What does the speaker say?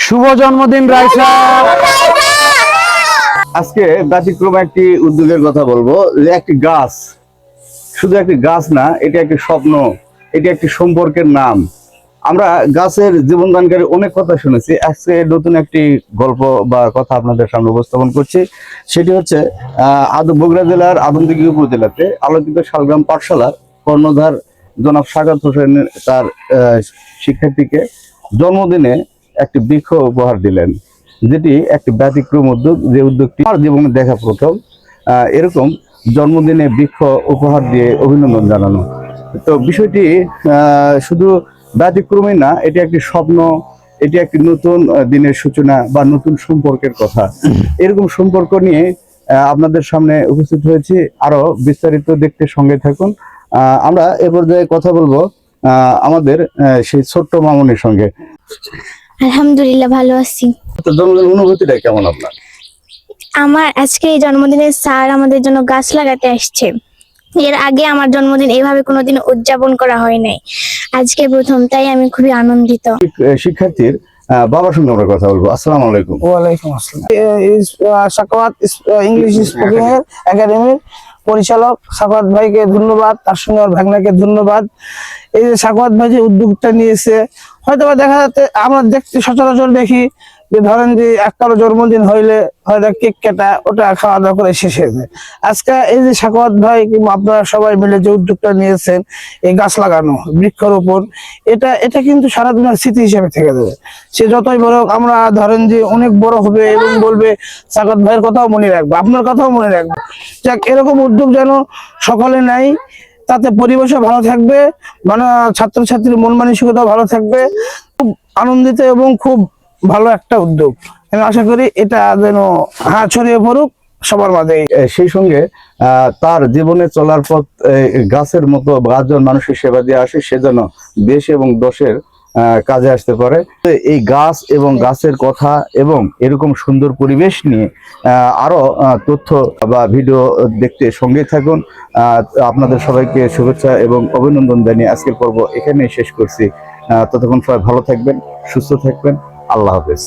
শুভ জন্মদিন রাইসা। আজকে ব্যতিক্রম একটি উদ্যোগের কথা বলবো, যে একটি গাছ, শুধু একটি গাছ না, এটা একটি স্বপ্ন, এটা একটি সম্পর্কের নাম। আমরা গাছের জীবনদানকারী অনেক কথা শুনেছি। আজকে নতুন একটি গল্প বা কথা আপনাদের সামনে উপস্থাপন করছি। সেটি হচ্ছে বগুড়া জেলার আদমদীঘি উপজেলাতে আলোকিত শালগ্রাম পাঠশালার কর্ণধার জনাব সাকাত হোসেন তার শিক্ষার্থীকে জন্মদিনে একটি বৃক্ষ উপহার দিলেন, যেটি একটি ব্যতিক্রম উদ্যোগ। যে উদ্যোগটি আমার জীবনে দেখা প্রথম, এরকম জন্মদিনে বৃক্ষ উপহার দিয়ে অভিনন্দন জানানো। তো বিষয়টি শুধু ব্যতিক্রমই না, এটি একটি স্বপ্ন, এটি একটি নতুন দিনের সূচনা বা নতুন সম্পর্কের কথা। এরকম সম্পর্ক নিয়ে আপনাদের সামনে উপস্থিত হয়েছি। আরো বিস্তারিত দেখতে সঙ্গে থাকুন। আমরা এ পর্যায়ে কথা বলবো আমাদের সেই ছোট্ট মামুনির সঙ্গে। আলহামদুলিল্লাহ, ভালো আছি। তো জন্মদিন অনুভূতিটা কেমন আপনার? আমার আজকে এই জন্মদিনে স্যার আমাদের জন্য গাছ লাগাতে আসছে। এর আগে আমার জন্মদিন এইভাবে কোনোদিন উদযাপন করা হয় নাই, আজকে প্রথম, তাই আমি খুবই আনন্দিত। শিক্ষার্থীর বাবার সঙ্গে আমরা কথা বলবো। আসসালামু আলাইকুম। ওয়ালাইকুম আসসালাম। সাখাওয়াত ইংলিশ স্পিকিং এর একাডেমির পরিচালক সাখাওয়াত ভাইকে ধন্যবাদ, তার সঙ্গে ওর ভাগনাকে ধন্যবাদ। এই যে সাখাওয়াত ভাই যে উদ্যোগটা নিয়েছে, হয়তো দেখা যাচ্ছে আমরা দেখতে সচরাচর দেখি যে ধরেন যে কারো জন্মদিন হইলে হয়তো কেক কাটা, ওটা খাওয়া দাওয়া করে শেষ হয়ে যায়। আজকে এই যে সাখাওয়াত ভাই কিংবা আপনারা সবাই মিলে যে উদ্যোগটা নিয়েছেন, এই গাছ লাগানো, বৃক্ষরোপণ, এটা কিন্তু সারা দিনের স্মৃতি হিসেবে থেকে যাবে। সে যতই বড় হোক, আমরা ধরেন যে অনেক বড় হবে এবং বলবে সাখাওয়াত ভাইয়ের কথাও মনে রাখবো, আপনার কথাও মনে রাখবো। যাক, এরকম উদ্যোগ যেন সকলে নেয়, তাতে পরিবেশও ভালো থাকবে, মানে ছাত্রছাত্রীর মন মানসিকতাও ভালো থাকবে। খুব আনন্দিত এবং খুব ভালো একটা উদ্যোগ। আমি আশা করি এটা যেন ছড়িয়ে পড়ুক সবার মাঝে। সেই সঙ্গে তার জীবনে চলার পথ গাছের মতো গাছজন মানুষের সেবা দিয়ে আসে, সেজন্য দেশ এবং দশের কাজে আসতে পারে। এই গাছ এবং গাছের কথা এবং এরকম সুন্দর পরিবেশ নিয়ে আরো তথ্য বা ভিডিও দেখতে সঙ্গে থাকুন। আপনাদের সবাইকে শুভেচ্ছা এবং অভিনন্দন জানিয়ে আজকের পর্ব এখানেই শেষ করছি। ততক্ষণ সবাই ভালো থাকবেন, সুস্থ থাকবেন। আল্লাহ হাফেজ।